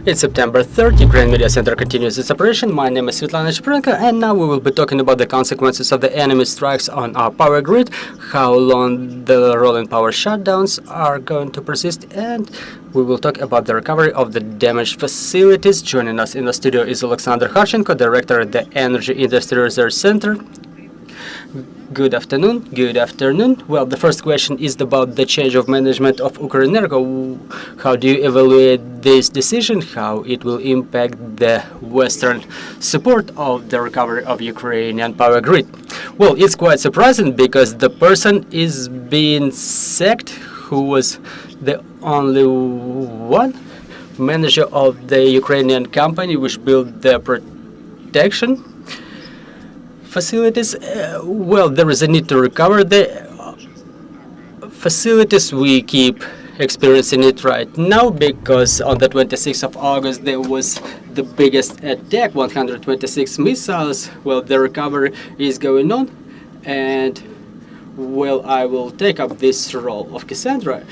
It's September 3rd, Ukraine Media Center continues its operation. My name is Svetlana Shaprenko, and now we will be talking about the consequences of the enemy strikes on our power grid, how long the rolling power shutdowns are going to persist, and we will talk about the recovery of the damaged facilities. Joining us in the studio is Oleksandr Kharchenko, director at the Energy Industry Research Center. Good afternoon. Good afternoon. Well, the first question is about the change of management of Ukrenergo. How do you evaluate this decision? How it will impact the Western support of the recovery of Ukrainian power grid? Well, it's quite surprising because the person is being sacked who was the only one manager of the Ukrainian company which built the protection facilities. Well, there is a need to recover the facilities. We keep experiencing it right now because on the 26th of August there was the biggest attack, 126 missiles. Well, the recovery is going on, and well, I will take up this role of Cassandra.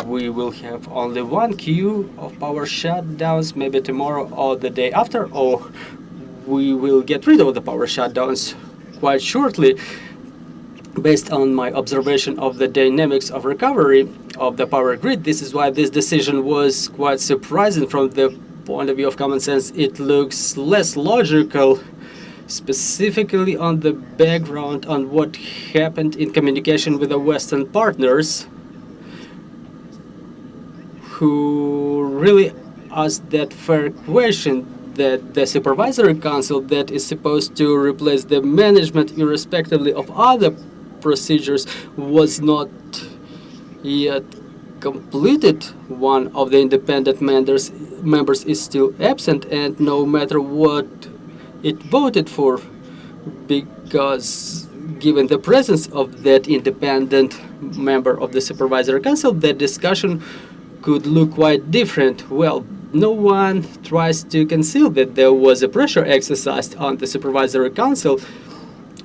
We will have only one queue of power shutdowns, maybe tomorrow or the day after, or we will get rid of the power shutdowns quite shortly. Based on my observation of the dynamics of recovery of the power grid, this is why this decision was quite surprising from the point of view of common sense. It looks less logical, specifically on the background on what happened in communication with the Western partners, who really asked that fair question, that the supervisory council that is supposed to replace the management irrespectively of other procedures was not yet completed. One of the independent members is still absent, and no matter what it voted for, because given the presence of that independent member of the supervisory council, the discussion could look quite different. Well, no one tries to conceal that there was a pressure exercised on the supervisory council.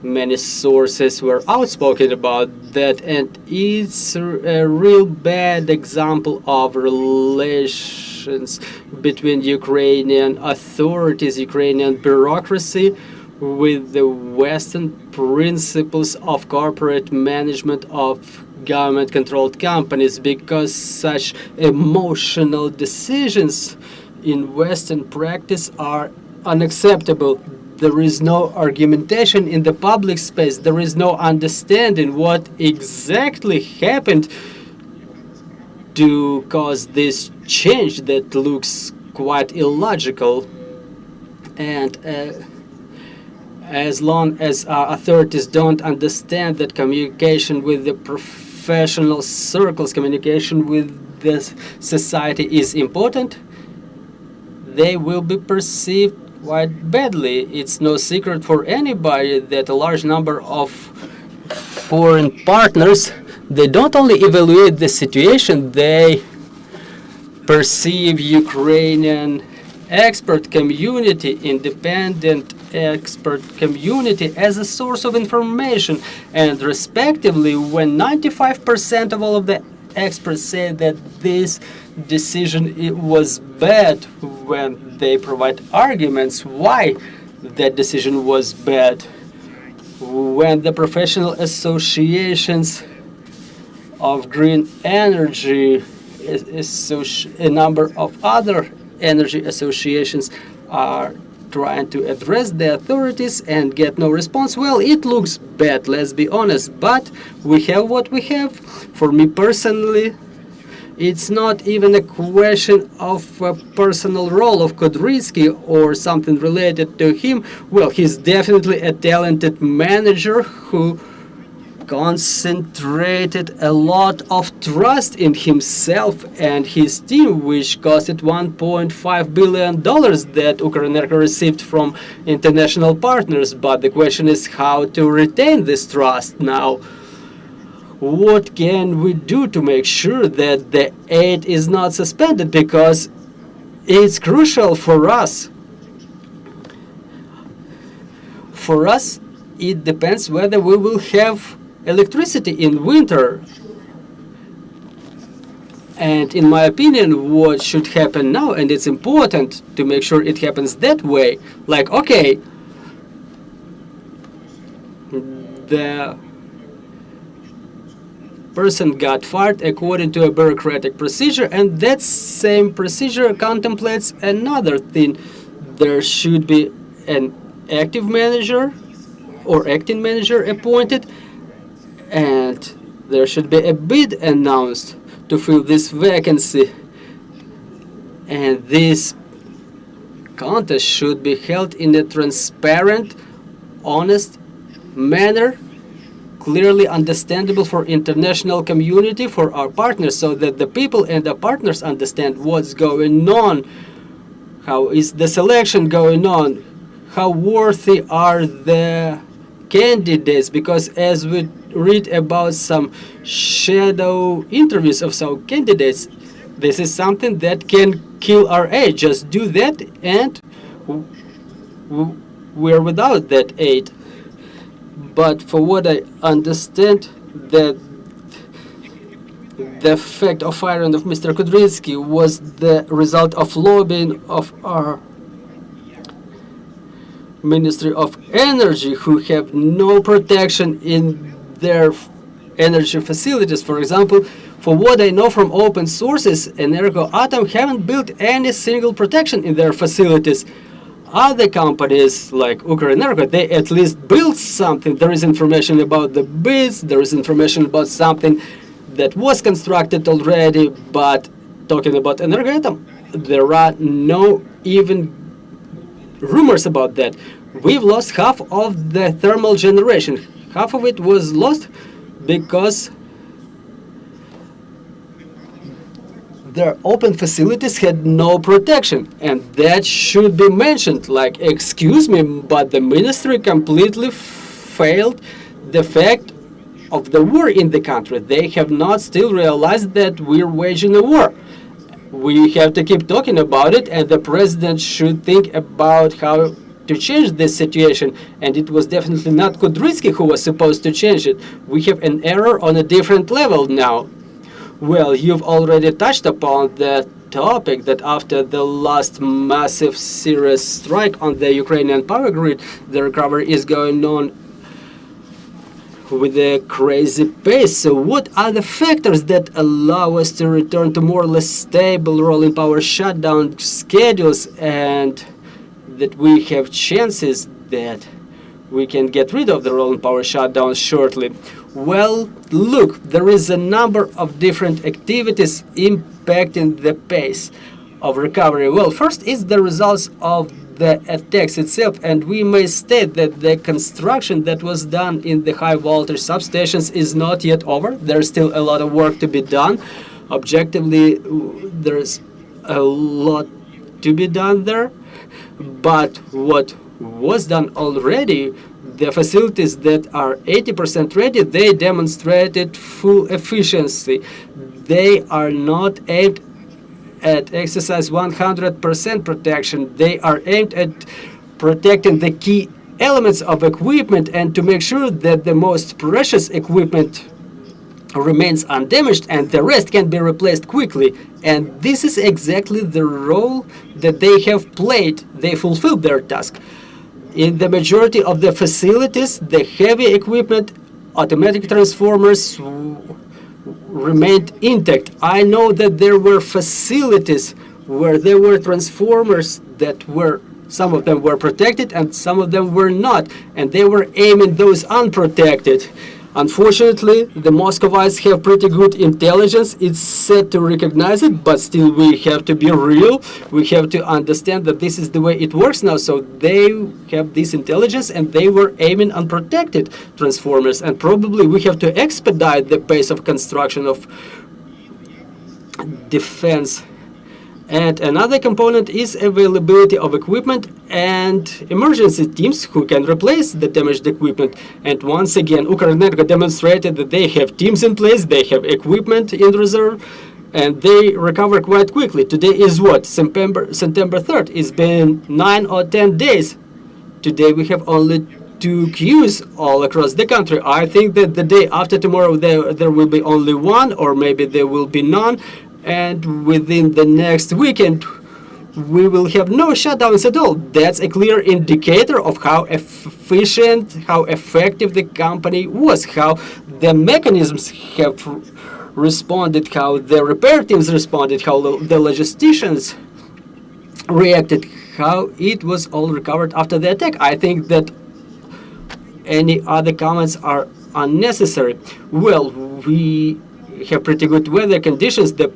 Many sources were outspoken about that, and it's a real bad example of relations between Ukrainian authorities, Ukrainian bureaucracy, with the Western principles of corporate management of government-controlled companies, because such emotional decisions in Western practice are unacceptable. There is no argumentation in the public space. There is no understanding what exactly happened to cause this change that looks quite illogical. And as long as our authorities don't understand that communication with the professional circles, communication with the society is important, they will be perceived quite badly. It's no secret for anybody that a large number of foreign partners, they don't only evaluate the situation, they perceive Ukrainian expert community, independent expert community, as a source of information. And respectively, when 95% of all of the experts say that this decision was bad, when they provide arguments why that decision was bad, when the professional associations of green energy, a number of other energy associations are trying to address the authorities and get no response, well, it looks bad, let's be honest. But we have what we have. For me personally, it's not even a question of a personal role of Kudrytsky or something related to him. Well, he's definitely a talented manager who concentrated a lot of trust in himself and his team, which costed $1.5 billion that Ukrenergo received from international partners. But the question is how to retain this trust now. What can we do to make sure that the aid is not suspended? Because it's crucial for us. For us, it depends whether we will have electricity in winter. And in my opinion, what should happen now, and it's important to make sure it happens that way, like, okay, the person got fired according to a bureaucratic procedure, and that same procedure contemplates another thing. There should be an active manager or acting manager appointed, and there should be a bid announced to fill this vacancy, and this contest should be held in a transparent, honest manner, clearly understandable for international community, for our partners, so that the people and the partners understand what's going on, how is the selection going on, how worthy are the candidates, because as we read about some shadow interviews of some candidates, this is something that can kill our aid. Just do that and we're without that aid. But for what I understand, that the fact of firing of Mr. Kudrytsky was the result of lobbying of our Ministry of Energy, who have no protection in their energy facilities. For example, for what I know from open sources, Energoatom haven't built any single protection in their facilities. Other companies like Ukrenergo, they at least built something. There is information about the bids, there is information about something that was constructed already, but talking about Energoatom, there are no even rumors about that. We've lost half of the thermal generation. Half of it was lost because their open facilities had no protection, and that should be mentioned. Like, excuse me, but the ministry completely failed the fact of the war in the country. They have not still realized that we're waging a war. We have to keep talking about it, and the president should think about how to change this situation. And it was definitely not Kudrytsky who was supposed to change it. We have an error on a different level now. Well, you've already touched upon the topic that after the last massive serious strike on the Ukrainian power grid, the recovery is going on with a crazy pace. So what are the factors that allow us to return to more or less stable rolling power shutdown schedules, and that we have chances that we can get rid of the rolling power shutdown shortly? Well, look, there is a number of different activities impacting the pace of recovery. Well, first is the results of the attacks itself, and we may state that the construction that was done in the high voltage substations is not yet over. There's still a lot of work to be done. Objectively, there's a lot to be done there, but what was done already, the facilities that are 80% ready, they demonstrated full efficiency. They are not aimed at exercise 100% protection. They are aimed at protecting the key elements of equipment and to make sure that the most precious equipment remains undamaged and the rest can be replaced quickly. And this is exactly the role that they have played. They fulfilled their task. In the majority of the facilities, the heavy equipment, automatic transformers remained intact. I know that there were facilities where there were transformers that were, some of them were protected and some of them were not, and they were aiming those unprotected. Unfortunately, the Muscovites have pretty good intelligence. It's said to recognize it, but still we have to be real. We have to understand that this is the way it works now. So they have this intelligence and they were aiming unprotected transformers. And probably we have to expedite the pace of construction of defense. And another component is availability of equipment and emergency teams who can replace the damaged equipment. And once again, Ukrenergo demonstrated that they have teams in place, they have equipment in reserve, and they recover quite quickly. Today is what? September 3rd. It's been 9 or 10 days. Today we have only 2 queues all across the country. I think that the day after tomorrow there will be only one, or maybe there will be none. and within the next weekend we will have no shutdowns at all. That's a clear indicator of how efficient, how effective the company was, how the mechanisms have responded, how the repair teams responded, how the logisticians reacted, how it was all recovered after the attack. I think that any other comments are unnecessary. Well, we have pretty good weather conditions. The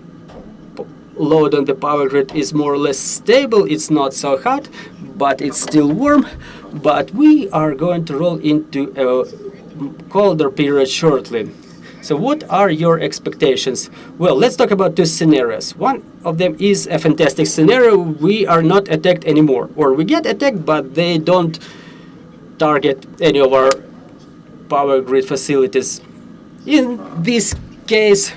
load on the power grid is more or less stable. It's not so hot, but it's still warm. But we are going to roll into a colder period shortly. So what are your expectations? Well, let's talk about two scenarios. One of them is a fantastic scenario. We are not attacked anymore, or we get attacked, but they don't target any of our power grid facilities. In this case,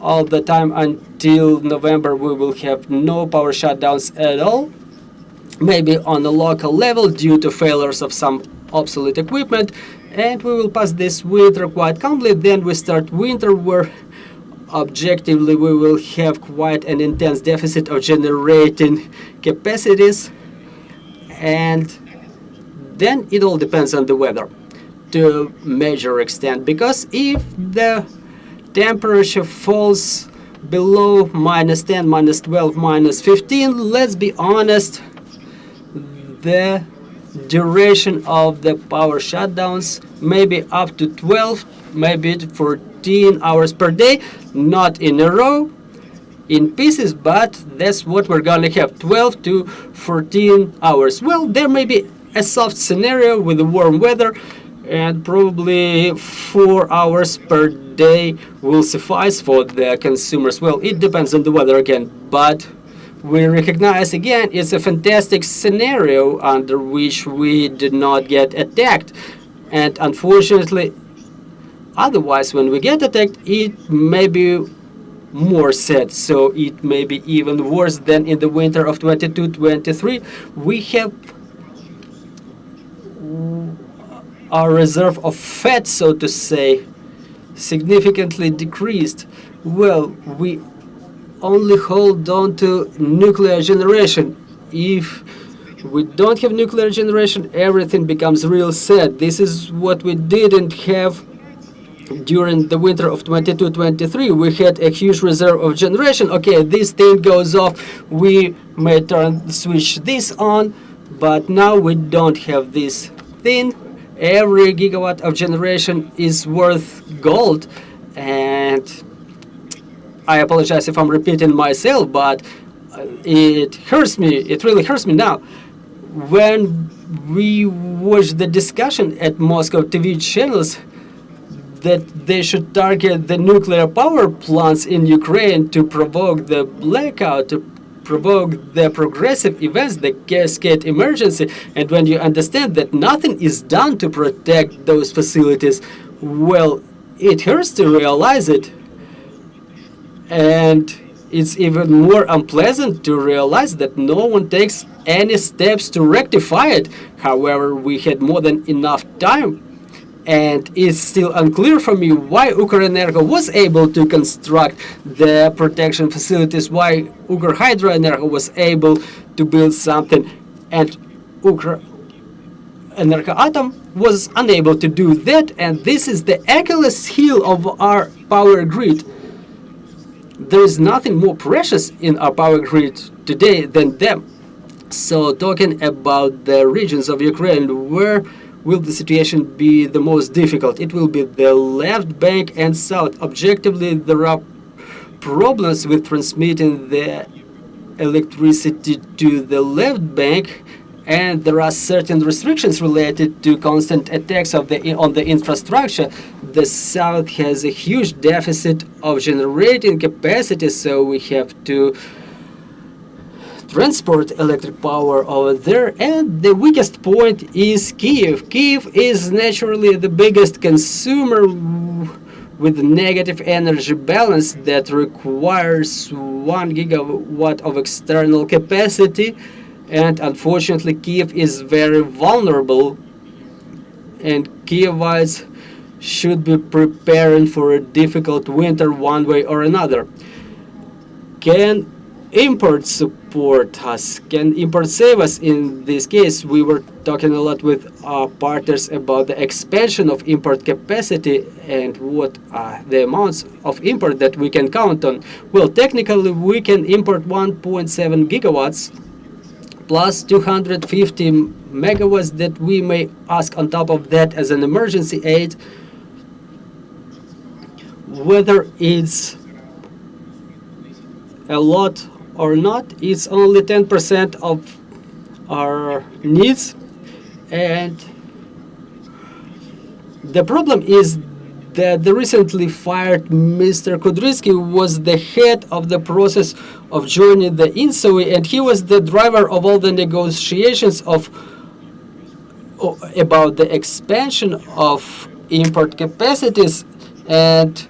all the time until November, we will have no power shutdowns at all. Maybe on a local level due to failures of some obsolete equipment, and we will pass this winter quite calmly. Then we start winter, where objectively we will have quite an intense deficit of generating capacities, and then it all depends on the weather to a major extent, because if the temperature falls below -10, -12, -15, let's be honest, the duration of the power shutdowns may be up to 12, maybe 14 hours per day, not in a row, in pieces, but that's what we're gonna have, 12 to 14 hours. Well, there may be a soft scenario with the warm weather, and probably 4 hours per day will suffice for the consumers. Well, it depends on the weather again, but we recognize again it's a fantastic scenario under which we did not get attacked. And unfortunately, otherwise, when we get attacked, it may be more sad. So it may be even worse than in the winter of 22-23. We have our reserve of fat, so to say, significantly decreased. Well, we only hold on to nuclear generation. If we don't have nuclear generation, everything becomes real sad. This is what we didn't have during the winter of 22-23. We had a huge reserve of generation. Okay, this thing goes off, we may switch this on, but now we don't have this thing. Every gigawatt of generation is worth gold, and I apologize if I'm repeating myself, but it hurts me. It really hurts me now. When we watch the discussion at Moscow TV channels that they should target the nuclear power plants in Ukraine to provoke the blackout, to provoke the progressive events, the cascade emergency, and when you understand that nothing is done to protect those facilities, well, it hurts to realize it. And it's even more unpleasant to realize that no one takes any steps to rectify it. However, we had more than enough time, and it's still unclear for me why Ukrenergo was able to construct the protection facilities, why Ukrhydroenergo was able to build something, and Ukrenergoatom was unable to do that, and this is the Achilles heel of our power grid. There is nothing more precious in our power grid today than them. So talking about the regions of Ukraine, where will the situation be the most difficult? It will be the left bank and south. Objectively, there are problems with transmitting the electricity to the left bank, and there are certain restrictions related to constant attacks on the infrastructure. The south has a huge deficit of generating capacity, so we have to transport electric power over there. And the weakest point is Kyiv. Kyiv is naturally the biggest consumer with negative energy balance that requires 1 gigawatt of external capacity. And unfortunately, Kyiv is very vulnerable, and Kyivites should be preparing for a difficult winter one way or another. Can import support us? Can import save us? In this case, we were talking a lot with our partners about the expansion of import capacity and what are the amounts of import that we can count on. Well, technically, we can import 1.7 gigawatts plus 250 megawatts that we may ask on top of that as an emergency aid. Whether it's a lot or not, it's only 10% of our needs. And the problem is that the recently fired Mr. Kudrytsky was the head of the process of joining the INSOE, and he was the driver of all the negotiations about the expansion of import capacities. And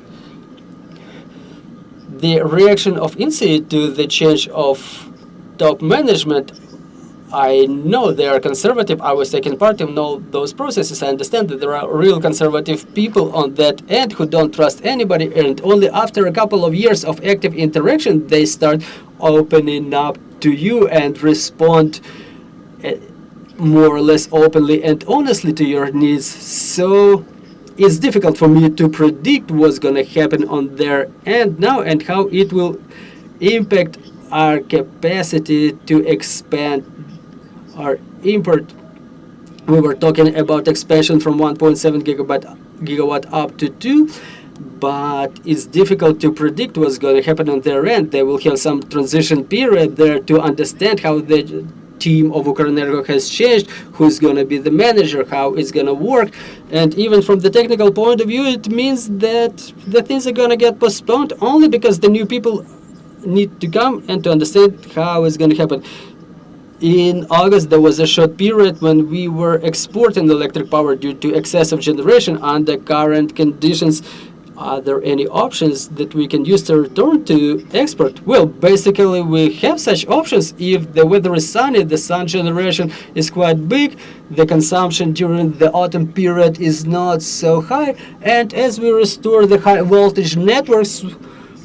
the reaction of INSOE to the change of top management, I know they are conservative. I was taking part in all those processes. I understand that there are real conservative people on that end who don't trust anybody, and only after a couple of years of active interaction they start opening up to you and respond more or less openly and honestly to your needs. So it's difficult for me to predict what's going to happen on their end now and how it will impact our capacity to expand our import. We were talking about expansion from 1.7 gigawatt up to 2, but it's difficult to predict what's going to happen on their end. They will have some transition period there to understand how the team of Ukrenergo has changed, who's going to be the manager, how it's going to work. And even from the technical point of view, it means that the things are going to get postponed only because the new people need to come and to understand how it's going to happen. In August, there was a short period when we were exporting electric power due to excessive generation. Under current conditions, are there any options that we can use to return to export? Well, basically, we have such options. If the weather is sunny, the sun generation is quite big, the consumption during the autumn period is not so high, and as we restore the high voltage networks,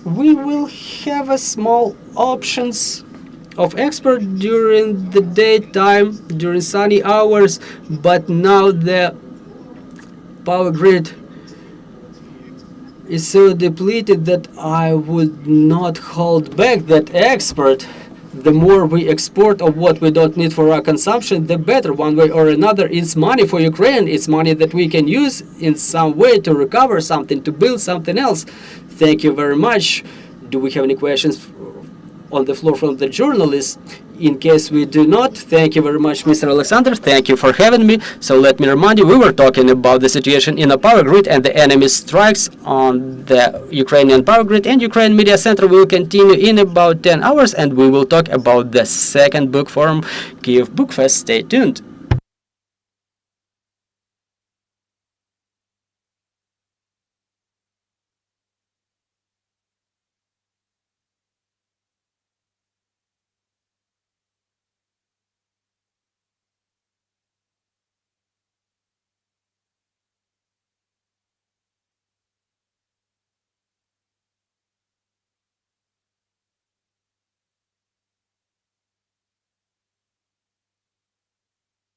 we will have a small options of export during the daytime, during sunny hours, but now the power grid is so depleted that I would not hold back that export. The more we export of what we don't need for our consumption, the better. One way or another, it's money for Ukraine. It's money that we can use in some way to recover something, to build something else. Thank you very much. Do we have any questions on the floor from the journalists? In case we do not, thank you very much, Mr. Oleksandr. Thank you for having me. So let me remind you, we were talking about the situation in the power grid and the enemy strikes on the Ukrainian power grid. And Ukraine Media Center will continue in about 10 hours, and we will talk about the second book forum, Kyiv Book Fest. Stay tuned.